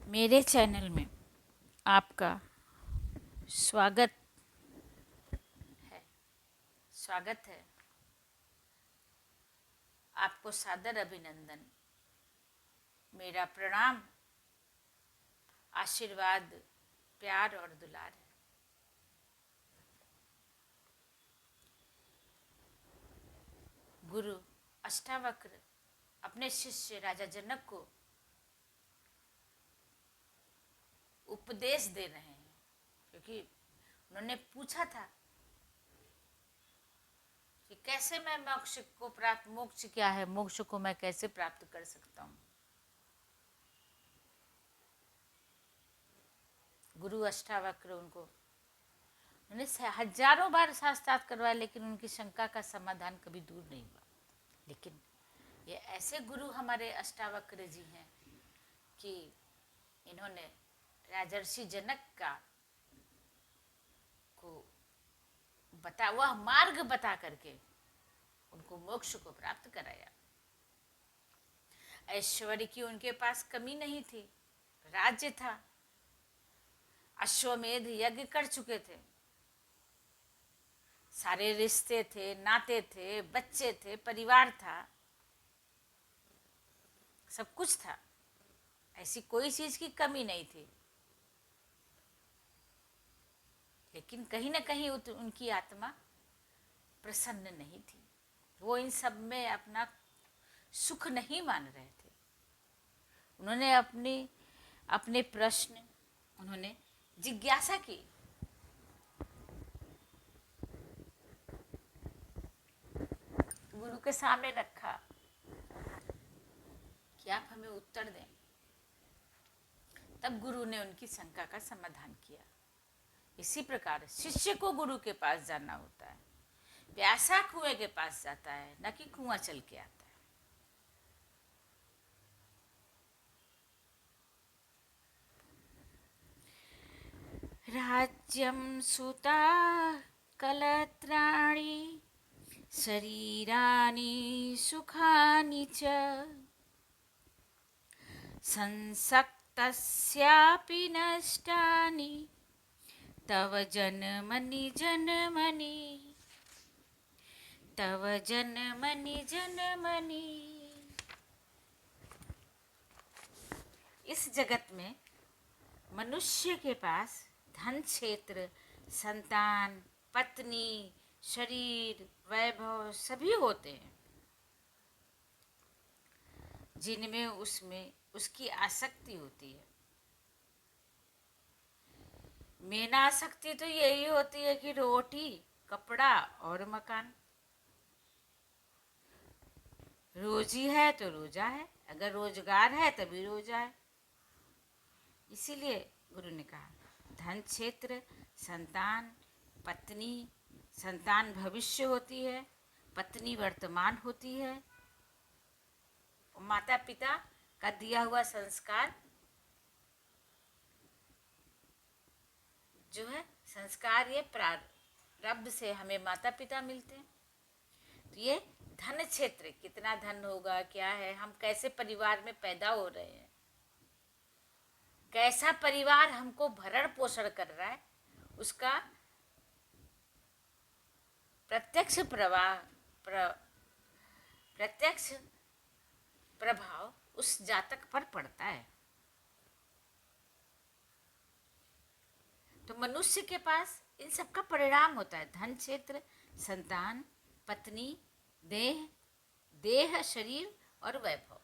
मेरे चैनल में आपका स्वागत है। स्वागत है। आपको सादर अभिनंदन, मेरा प्रणाम, आशीर्वाद, प्यार और दुलार है। गुरु अष्टावक्र अपने शिष्य राजा जनक को उपदेश दे रहे हैं, क्योंकि उन्होंने पूछा था कि कैसे मैं मोक्ष क्या है, मोक्ष को मैं कैसे प्राप्त कर सकता हूँ। गुरु अष्टावक्र उन्होंने हजारों बार शास्त्रार्थ करवाया, लेकिन उनकी शंका का समाधान कभी दूर नहीं हुआ। लेकिन ये ऐसे गुरु हमारे अष्टावक्र जी हैं कि इन्होंने राजर्षि जनक को वह मार्ग बता करके उनको मोक्ष को प्राप्त कराया। ऐश्वर्य की उनके पास कमी नहीं थी, राज्य था, अश्वमेध यज्ञ कर चुके थे, सारे रिश्ते थे, नाते थे, बच्चे थे, परिवार था, सब कुछ था, ऐसी कोई चीज की कमी नहीं थी। लेकिन कहीं ना कहीं उनकी आत्मा प्रसन्न नहीं थी। वो इन सब में अपना सुख नहीं मान रहे थे। उन्होंने अपने प्रश्न, उन्होंने जिज्ञासा की। गुरु के सामने रखा कि आप हमें उत्तर दें। तब गुरु ने उनकी शंका का समाधान किया। इसी प्रकार शिष्य को गुरु के पास जाना होता है। प्यासा कुएं के पास जाता है, न कि कुआं चल के आता है। राज्यं सुता कलत्राणि शरीराणि सुखानि च संसक्तस्यापि नष्टानि तव जन्मनि जन्मनि, तव जन्मनि जन्मनि। इस जगत में मनुष्य के पास धन, क्षेत्र, संतान, पत्नी, शरीर, वैभव सभी होते हैं, जिनमें उसकी आसक्ति होती है। मेन आसक्ति तो यही होती है कि रोटी, कपड़ा और मकान। रोजी है तो रोजा है, अगर रोजगार है तभी रोजा है। इसीलिए गुरु ने कहा धन, क्षेत्र, संतान, पत्नी, संतान भविष्य होती है, पत्नी वर्तमान होती है, माता पिता का दिया हुआ संस्कार जो है, संस्कार ये प्रारब्ध से हमें माता पिता मिलते हैं। तो ये धन क्षेत्र, कितना धन होगा, क्या है, हम कैसे परिवार में पैदा हो रहे हैं, कैसा परिवार हमको भरण पोषण कर रहा है, उसका प्रत्यक्ष प्रभाव उस जातक पर पड़ता है। तो मनुष्य के पास इन सब का परिणाम होता है। धन, क्षेत्र, संतान, पत्नी, देह, शरीर और वैभव।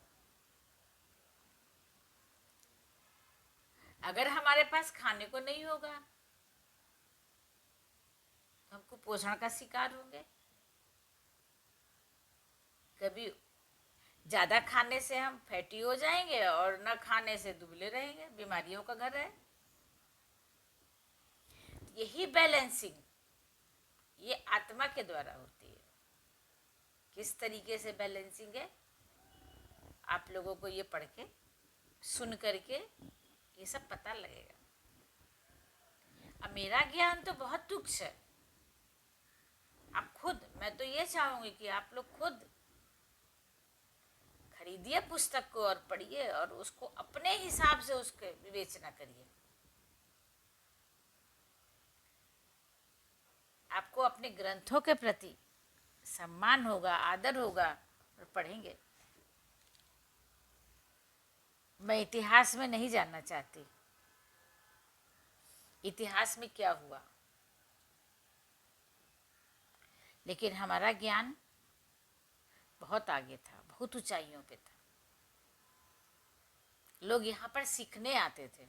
अगर हमारे पास खाने को नहीं होगा तो हम कुपोषण का शिकार होंगे। कभी ज्यादा खाने से हम फैटी हो जाएंगे और न खाने से दुबले रहेंगे, बीमारियों का घर है। यही बैलेंसिंग ये आत्मा के द्वारा होती है। किस तरीके से बैलेंसिंग है, आप लोगों को ये पढ़ के, सुन करके ये सब पता लगेगा। अब मेरा ज्ञान तो बहुत तुच्छ है। आप खुद, मैं तो ये चाहूंगी कि आप लोग खुद खरीदिए पुस्तक को और पढ़िए और उसको अपने हिसाब से उसके विवेचना करिए। आपको अपने ग्रंथों के प्रति सम्मान होगा, आदर होगा और पढ़ेंगे। मैं इतिहास में नहीं जानना चाहती इतिहास में क्या हुआ, लेकिन हमारा ज्ञान बहुत आगे था, बहुत ऊंचाइयों पे था। लोग यहाँ पर सीखने आते थे।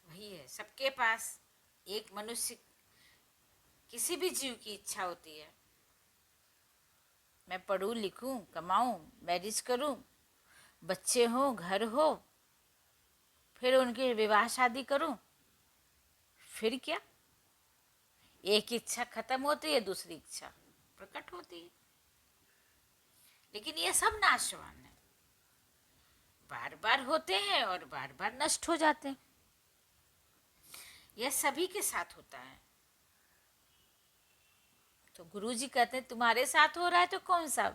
वही है, सबके पास एक मनुष्य, किसी भी जीव की इच्छा होती है, मैं पढ़ूं लिखूं कमाऊं मैरिज करूं, बच्चे हों घर हो, फिर उनकी विवाह शादी करूं, फिर क्या, एक इच्छा खत्म होती है दूसरी इच्छा प्रकट होती है। लेकिन ये सब नाशवान है, बार बार होते हैं और बार बार नष्ट हो जाते हैं। यह सभी के साथ होता है। तो गुरु जी कहते हैं तुम्हारे साथ हो रहा है तो कौन सा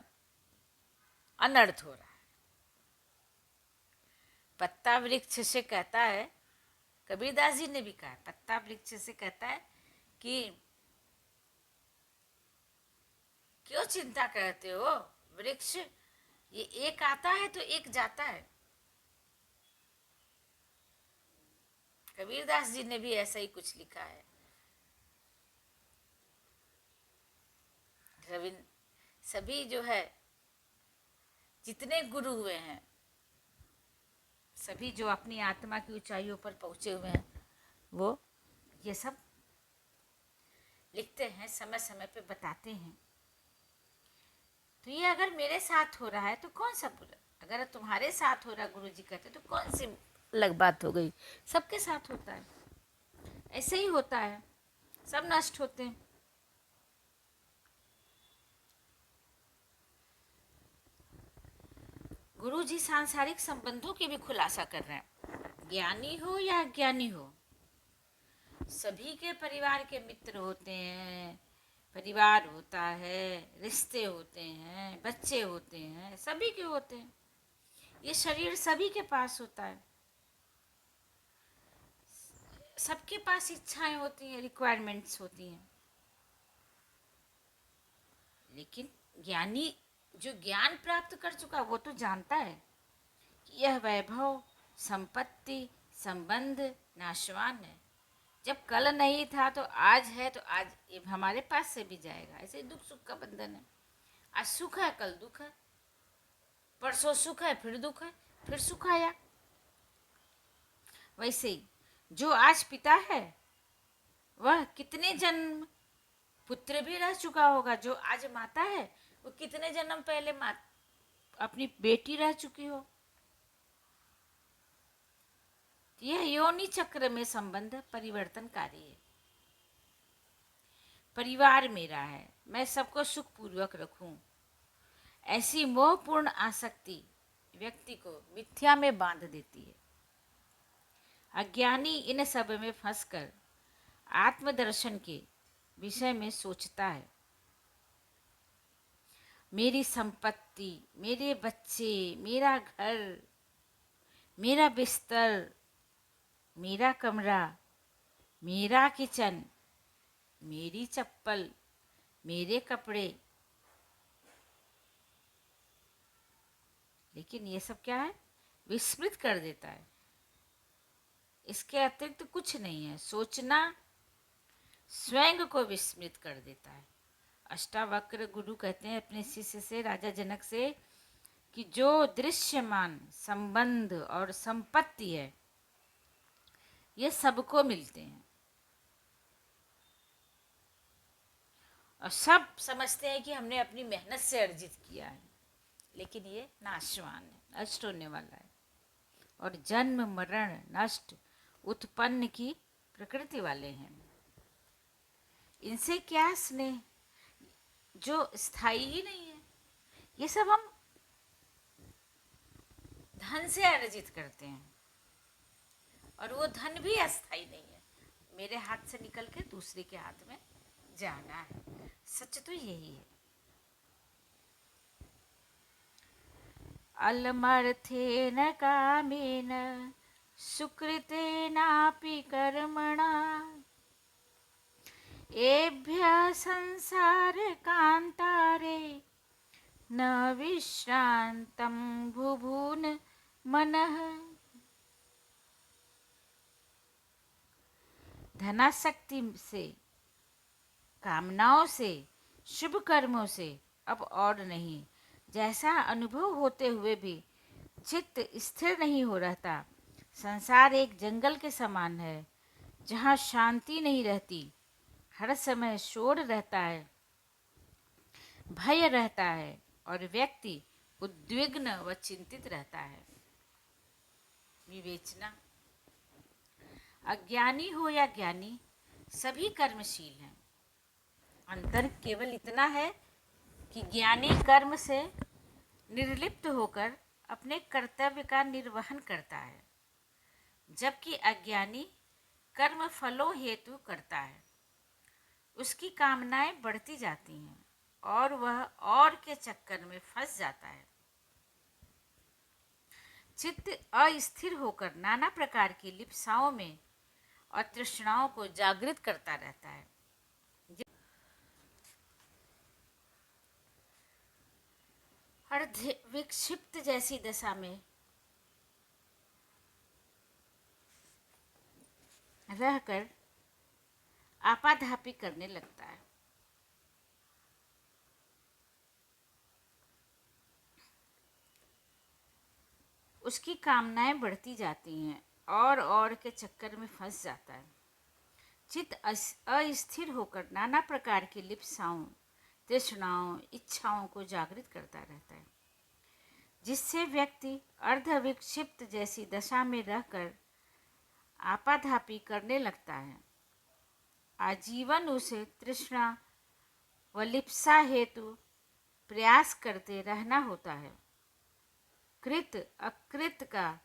अनर्थ हो रहा है। पत्ता वृक्ष से कहता है, कबीरदास जी ने भी कहा, पत्ता वृक्ष से कहता है कि क्यों चिंता करते हो वृक्ष, ये एक आता है तो एक जाता है। कबीरदास जी ने भी ऐसा ही कुछ लिखा है। रविंद्र, सभी जो है जितने गुरु हुए हैं, सभी जो अपनी आत्मा की ऊंचाइयों पर पहुंचे हुए हैं, वो ये सब लिखते हैं, समय समय पे बताते हैं। तो ये अगर मेरे साथ हो रहा है तो कौन सा बुरा, अगर तुम्हारे साथ हो रहा, गुरु जी कहते तो कौन सी अलग बात हो गई। सबके साथ होता है, ऐसे ही होता है, सब नष्ट होते हैं। गुरु जी सांसारिक संबंधों की भी खुलासा कर रहे हैं। ज्ञानी हो या अज्ञानी हो, सभी के परिवार के मित्र होते हैं, परिवार होता है, रिश्ते होते हैं, बच्चे होते हैं, सभी के होते हैं। ये शरीर सभी के पास होता है, सबके पास इच्छाएं होती हैं, रिक्वायरमेंट्स होती हैं। लेकिन ज्ञानी जो ज्ञान प्राप्त कर चुका वो तो जानता है कि यह वैभव, संपत्ति, संबंध नाशवान है। जब कल नहीं था तो आज है, तो आज ये हमारे पास से भी जाएगा। ऐसे दुख सुख का बंधन है। आज सुख है कल दुख है, परसों सुख है फिर दुख है, फिर सुख आया। वैसे ही जो आज पिता है वह कितने जन्म पुत्र भी रह चुका होगा। जो आज माता है वो कितने जन्म पहले अपनी बेटी रह चुकी हो। यह योनि चक्र में संबंध परिवर्तनकारी है। परिवार मेरा है, मैं सबको सुख पूर्वक रखूं, ऐसी मोहपूर्ण आसक्ति व्यक्ति को मिथ्या में बांध देती है। अज्ञानी इन सब में फंसकर आत्मदर्शन के विषय में सोचता है, मेरी संपत्ति, मेरे बच्चे, मेरा घर, मेरा बिस्तर, मेरा कमरा, मेरा किचन, मेरी चप्पल, मेरे कपड़े। लेकिन ये सब क्या है, विस्मृत कर देता है। इसके अतिरिक्त कुछ नहीं है। सोचना स्वयं को विस्मृत कर देता है। अष्टावक्र गुरु कहते हैं अपने शिष्य से, राजा जनक से, कि जो दृश्यमान संबंध और संपत्ति है ये सबको मिलते हैं और सब समझते हैं कि हमने अपनी मेहनत से अर्जित किया है, लेकिन ये नाशवान है, नष्ट होने वाला है। और जन्म मरण नष्ट उत्पन्न की प्रकृति वाले हैं। इनसे क्या स्नेह जो स्थायी ही नहीं है। ये सब हम धन से अर्जित करते हैं और वो धन भी अस्थायी नहीं है। मेरे हाथ से निकल के दूसरे के हाथ में जाना है। सच तो यही है। अलमर्थेन कामेन सुकृतेनापि कर्मणा एभ्यः संसारकान्तारे न विश्रान्तं बुभून मनः। धनासक्ति से, कामनाओं से, शुभ कर्मों से अब और नहीं, जैसा अनुभव होते हुए भी चित्त स्थिर नहीं हो रहता। संसार एक जंगल के समान है जहाँ शांति नहीं रहती, हर समय शोर रहता है, भय रहता है और व्यक्ति उद्विग्न व चिंतित रहता है। विवेचना। अज्ञानी हो या ज्ञानी, सभी कर्मशील हैं। अंतर केवल इतना है कि ज्ञानी कर्म से निर्लिप्त होकर अपने कर्तव्य का निर्वहन करता है, जबकि अज्ञानी कर्म फलों हेतु करता है। उसकी कामनाएं बढ़ती जाती हैं और वह और के चक्कर में फंस जाता है। चित्त अस्थिर होकर नाना प्रकार की लिप्साओं में और तृष्णाओं को जागृत करता रहता है। अर्ध विक्षिप्त जैसी दशा में रहकर आपाधापी करने लगता है। उसकी कामनाएं बढ़ती जाती हैं और के चक्कर में फंस जाता है। चित्त अस्थिर होकर नाना प्रकार की लिप्साओं, तृष्णाओं, इच्छाओं को जागृत करता रहता है, जिससे व्यक्ति अर्धविक्षिप्त जैसी दशा में रहकर आपाधापी करने लगता है। आजीवन उसे तृष्णा व लिप्सा हेतु प्रयास करते रहना होता है। कृत अकृत का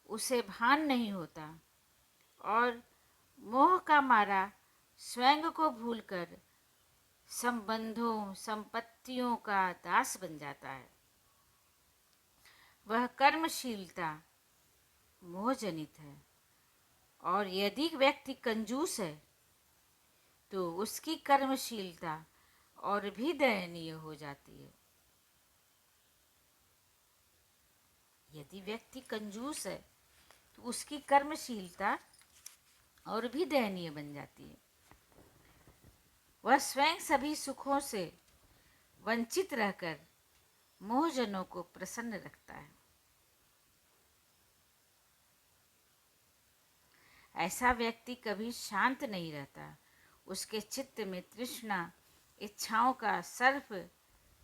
उसे भान नहीं होता और मोह का मारा स्वयं को भूलकर संबंधों, संपत्तियों का दास बन जाता है। वह कर्मशीलता मोहजनित है और यदि व्यक्ति कंजूस है तो उसकी कर्मशीलता और भी दयनीय हो जाती है। यदि व्यक्ति कंजूस है तो उसकी कर्मशीलता और भी दयनीय बन जाती है। वह स्वयं सभी सुखों से वंचित रहकर मोहजनों को प्रसन्न रखता है। ऐसा व्यक्ति कभी शांत नहीं रहता। उसके चित्त में तृष्णा, इच्छाओं का सर्फ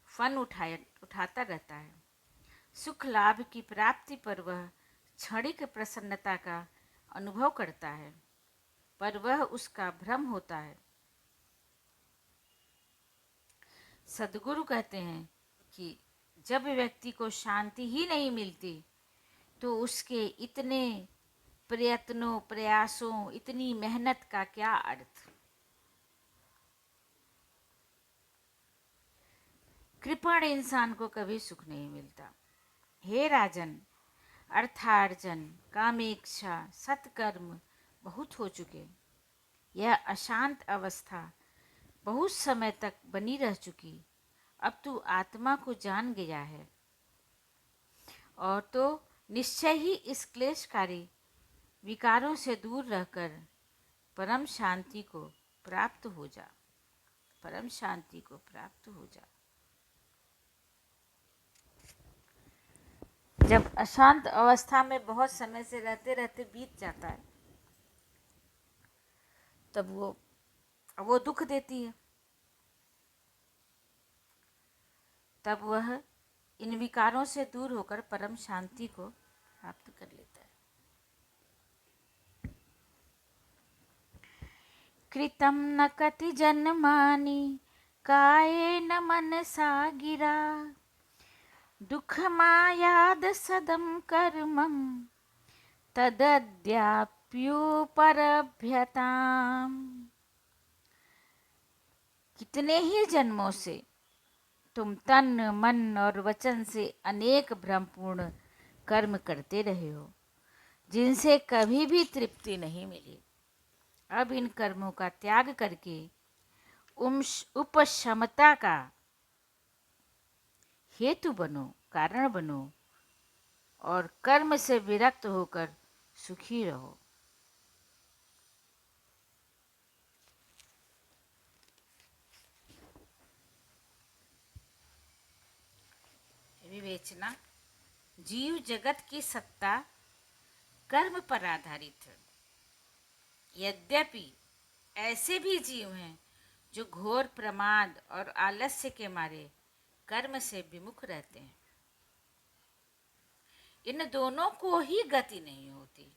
फन उठाता रहता है। सुख लाभ की प्राप्ति पर वह क्षणिक प्रसन्नता का अनुभव करता है, पर वह उसका भ्रम होता है। सद्गुरु कहते हैं कि जब व्यक्ति को शांति ही नहीं मिलती तो उसके इतने प्रयत्नों, प्रयासों, इतनी मेहनत का क्या अर्थ। कृपण इंसान को कभी सुख नहीं मिलता। हे राजन, अर्थार्जन, कामेक्षा, सत्कर्म बहुत हो चुके। यह अशांत अवस्था बहुत समय तक बनी रह चुकी। अब तू आत्मा को जान गया है और तो निश्चय ही इस क्लेशकारी विकारों से दूर रहकर परम शांति को प्राप्त हो जा। परम शांति को प्राप्त हो जा। जब अशांत अवस्था में बहुत समय से रहते रहते बीत जाता है तब वो दुख देती है। तब वह इन विकारों से दूर होकर परम शांति को प्राप्त कर लेता है। कृतं न कति जन्मानि कायेन मनसा गिरा दुःखमायाद सदं कर्मं तदद्याप्युपरभ्यताम्। कितने ही जन्मों से तुम तन मन और वचन से अनेक भ्रमपूर्ण कर्म करते रहे हो जिनसे कभी भी तृप्ति नहीं मिली। अब इन कर्मों का त्याग करके उपशमता का हेतु बनो, कारण बनो और कर्म से विरक्त होकर सुखी रहो। विवेचना। जीव जगत की सत्ता कर्म पर आधारित है। यद्यपि ऐसे भी जीव हैं जो घोर प्रमाद और आलस्य के मारे कर्म से विमुख रहते हैं। इन दोनों को ही गति नहीं होती।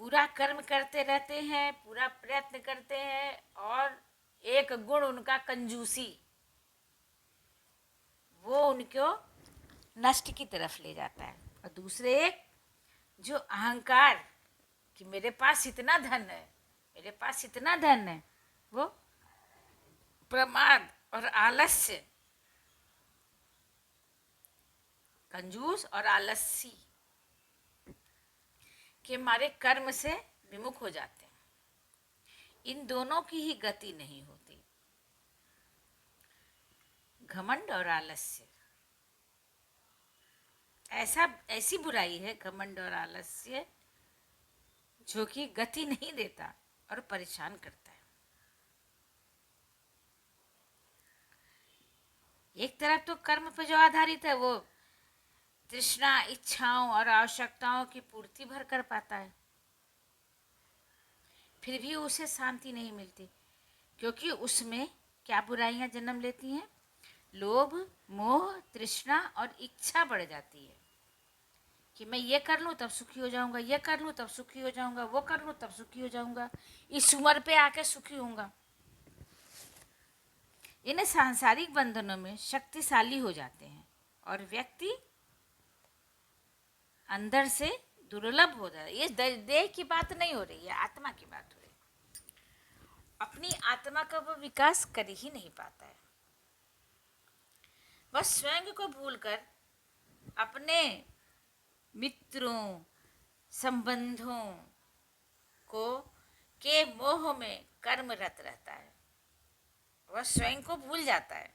पूरा कर्म करते रहते हैं, पूरा प्रयत्न करते हैं, और एक गुण उनका कंजूसी, वो उनको नष्ट की तरफ ले जाता है। और दूसरे एक जो अहंकार कि मेरे पास इतना धन है, मेरे पास इतना धन है, वो प्रमाद और आलस्य, कंजूस और आलसी के मारे कर्म से विमुख हो जाते हैं। इन दोनों की ही गति नहीं होती। घमंड और आलस्य ऐसी बुराई है, घमंड और आलस्य, जो कि गति नहीं देता और परेशान करता है। एक तरफ तो कर्म पर जो आधारित है वो तृष्णा, इच्छाओं और आवश्यकताओं की पूर्ति भर कर पाता है, फिर भी उसे शांति नहीं मिलती, क्योंकि उसमें क्या बुराइयां जन्म लेती हैं? लोभ, मोह, तृष्णा और इच्छा बढ़ जाती है कि मैं ये कर लूँ तब सुखी हो जाऊंगा, ये कर लूँ तब सुखी हो जाऊंगा, वो कर लूँ तब सुखी हो जाऊंगा, इस उम्र पे आके सुखी होऊंगा। इन सांसारिक बंधनों में शक्तिशाली हो जाते हैं और व्यक्ति अंदर से दुर्लभ हो जाता है। ये देह की बात नहीं हो रही है, आत्मा की बात हो रही है। अपनी आत्मा का वो विकास कर ही नहीं पाता है। वह स्वयं को भूलकर अपने मित्रों, संबंधों को के मोह में कर्मरत रहता है। वह स्वयं को भूल जाता है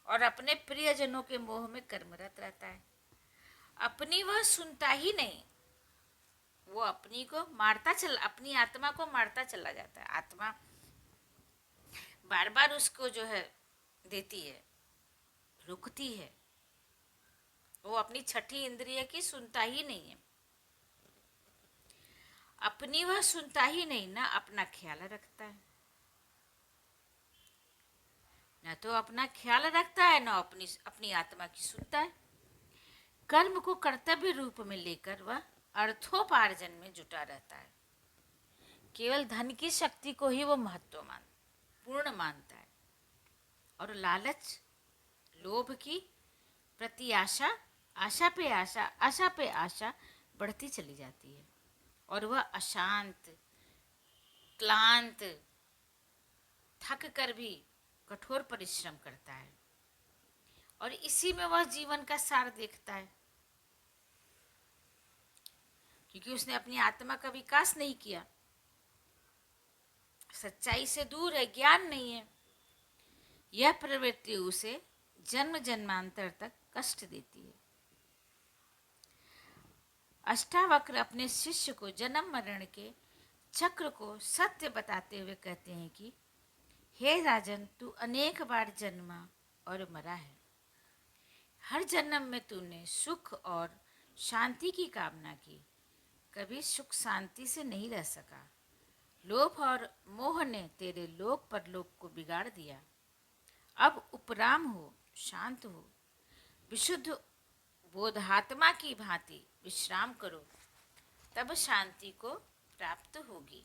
और अपने प्रियजनों के मोह में कर्मरत रहता है। अपनी वह सुनता ही नहीं, वो अपनी आत्मा को मारता चला जाता है। आत्मा बार बार उसको जो है देती है, रुकती है। वो अपनी छठी इंद्रिय की सुनता ही नहीं है। अपनी वह सुनता ही नहीं, ना अपना ख्याल रखता है, ना तो अपना ख्याल रखता है, ना अपनी आत्मा की सुनता है। कर्म को कर्तव्य रूप में लेकर वह अर्थोपार्जन में जुटा रहता है। केवल धन की शक्ति को ही वो पूर्ण मानता है और लालच, लोभ की प्रति आशा, आशा पे आशा, आशा पे आशा बढ़ती चली जाती है और वह अशांत, क्लांत, थक कर भी कठोर परिश्रम करता है और इसी में वह जीवन का सार देखता है, क्योंकि उसने अपनी आत्मा का विकास नहीं किया, सच्चाई से दूर है, ज्ञान नहीं है। यह प्रवृत्ति उसे जन्म जन्मांतर तक कष्ट देती है। अष्टावक्र अपने शिष्य को जन्म मरण के चक्र को सत्य बताते हुए कहते हैं कि हे राजन, तू अनेक बार जन्मा और मरा है। हर जन्म में तूने सुख और शांति की कामना की, कभी सुख शांति से नहीं रह सका। लोभ और मोह ने तेरे लोक परलोक को बिगाड़ दिया। अब उपराम हो, शांत हो, विशुद्ध बोधात्मा की भांति विश्राम करो, तब शांति को प्राप्त होगी।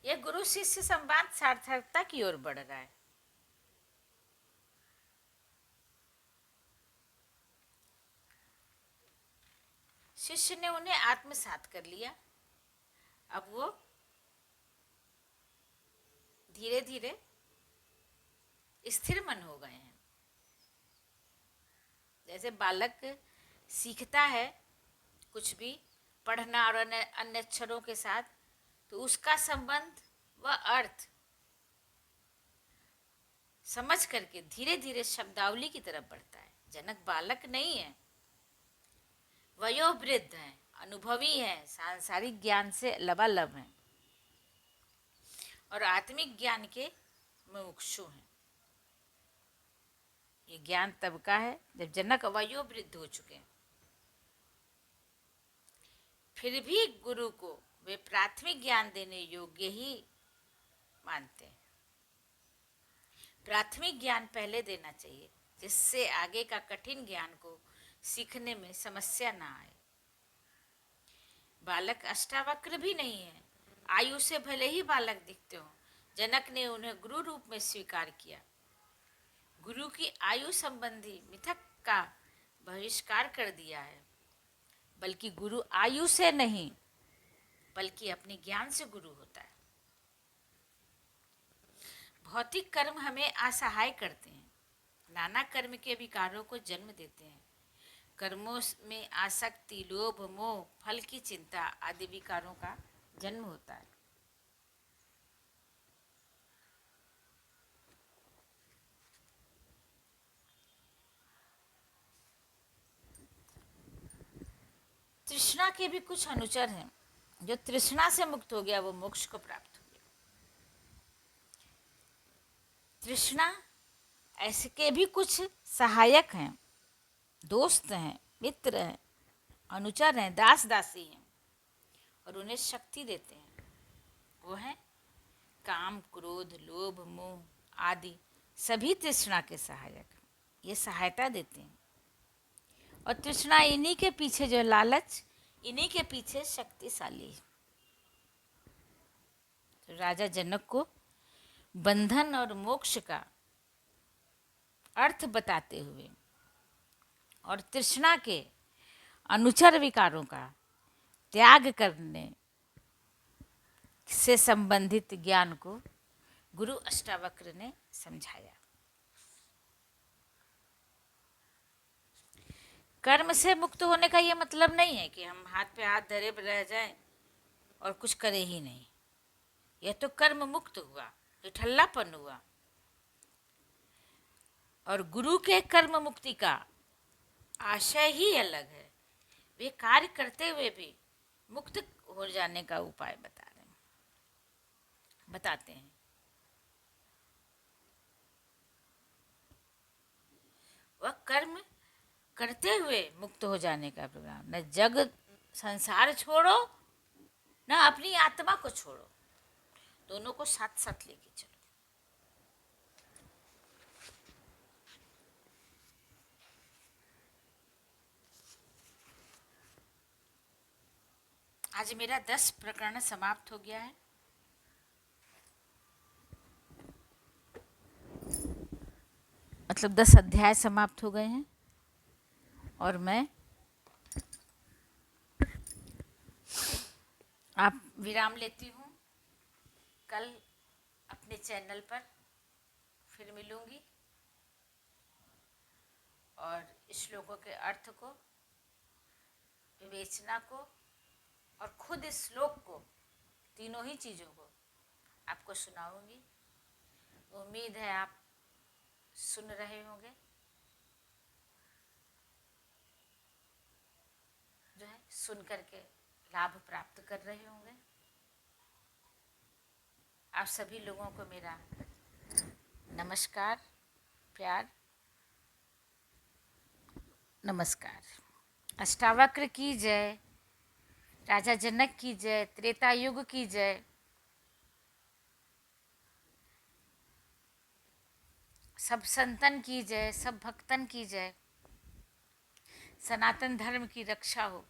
यह गुरु शिष्य संवाद सार्थकता की ओर बढ़ रहा है। शिष्य ने उन्हें आत्मसात कर लिया। अब वो धीरे धीरे स्थिर मन हो गए हैं। जैसे बालक सीखता है कुछ भी पढ़ना और अन्य अक्षरों के साथ, तो उसका संबंध व अर्थ समझ करके धीरे धीरे शब्दावली की तरफ बढ़ता है। जनक बालक नहीं है, वयोवृद्ध हैं, अनुभवी हैं, सांसारिक ज्ञान से लबालब हैं और आत्मिक ज्ञान के मुमुक्षु हैं। ये ज्ञान तब का है जब जनक वयोवृद्ध हो चुके हैं। फिर भी गुरु को वे प्राथमिक ज्ञान देने योग्य ही मानते हैं। प्राथमिक ज्ञान पहले देना चाहिए, जिससे आगे का कठिन ज्ञान को सीखने में समस्या ना आए। बालक अष्टावक्र भी नहीं है, आयु से भले ही बालक दिखते हो, जनक ने उन्हें गुरु रूप में स्वीकार किया। गुरु की आयु संबंधी मिथक का बहिष्कार कर दिया है, बल्कि गुरु आयु से नहीं बल्कि अपने ज्ञान से गुरु होता है। भौतिक कर्म हमें असहाय करते हैं, नाना कर्म के विकारों को जन्म देते हैं। कर्मों में आसक्ति, लोभ, मोह, फल की चिंता आदि विकारों का जन्म होता है। तृष्णा के भी कुछ अनुचर हैं। जो तृष्णा से मुक्त हो गया वो मोक्ष को प्राप्त हो गया। तृष्णा ऐसे के भी कुछ सहायक हैं, दोस्त हैं, मित्र हैं, अनुचर हैं, दास दासी हैं और उन्हें शक्ति देते हैं। वो हैं काम, क्रोध, लोभ, मोह आदि सभी तृष्णा के सहायक। ये सहायता देते हैं और तृष्णा इन्हीं के पीछे, जो लालच, इन्हीं के पीछे शक्तिशाली है। तो राजा जनक को बंधन और मोक्ष का अर्थ बताते हुए और तृष्णा के अनुचर विकारों का त्याग करने से संबंधित ज्ञान को गुरु अष्टावक्र ने समझाया। कर्म से मुक्त होने का ये मतलब नहीं है कि हम हाथ पे हाथ धरे रह जाएं और कुछ करें ही नहीं। यह तो कर्म मुक्त हुआ, निठल्लापन हुआ। और गुरु के कर्म मुक्ति का आशय ही अलग है। वे कार्य करते हुए भी मुक्त हो जाने का उपाय बताते हैं। वह कर्म करते हुए मुक्त हो जाने का प्रोग्राम, न जग संसार छोड़ो न अपनी आत्मा को छोड़ो, दोनों को साथ साथ लेके चलो। आज मेरा 10 प्रकरण समाप्त हो गया है। मतलब 10 अध्याय समाप्त हो गए हैं और मैं आप विराम लेती हूँ। कल अपने चैनल पर फिर मिलूंगी और श्लोकों के अर्थ को, विवेचना को और खुद इस श्लोक को, तीनों ही चीज़ों को आपको सुनाऊंगी। उम्मीद है आप सुन रहे होंगे, जो है सुन करके लाभ प्राप्त कर रहे होंगे। आप सभी लोगों को मेरा नमस्कार, प्यार, नमस्कार। अष्टावक्र की जय, राजा जनक की जय, त्रेता युग की जय, सब संतन की जय, सब भक्तन की जय। सनातन धर्म की रक्षा हो।